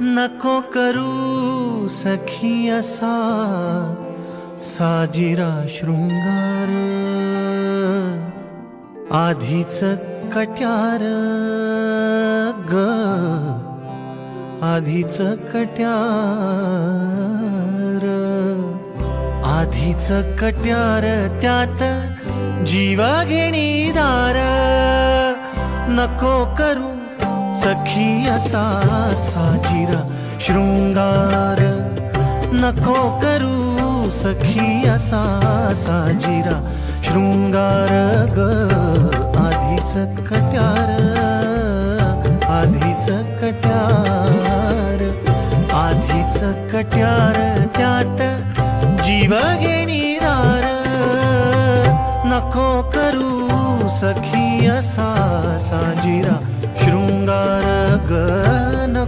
नको करू सखी असा साजिरा शृंगार, आधीच कट्यार ग, आधीच कट्यार, आधीच कट्यार त्यात जीव घेणी दार, नको करू सखी असा साजिरा शृंगार, नको करू सखी असा साजिरा शृंगार ग, आधीच कट्यार, आधीच कट्यार, आधीच कट्यार त्यात जीव घेणी दार, नको करू सखी असा साजिरा शृंगार ग, नको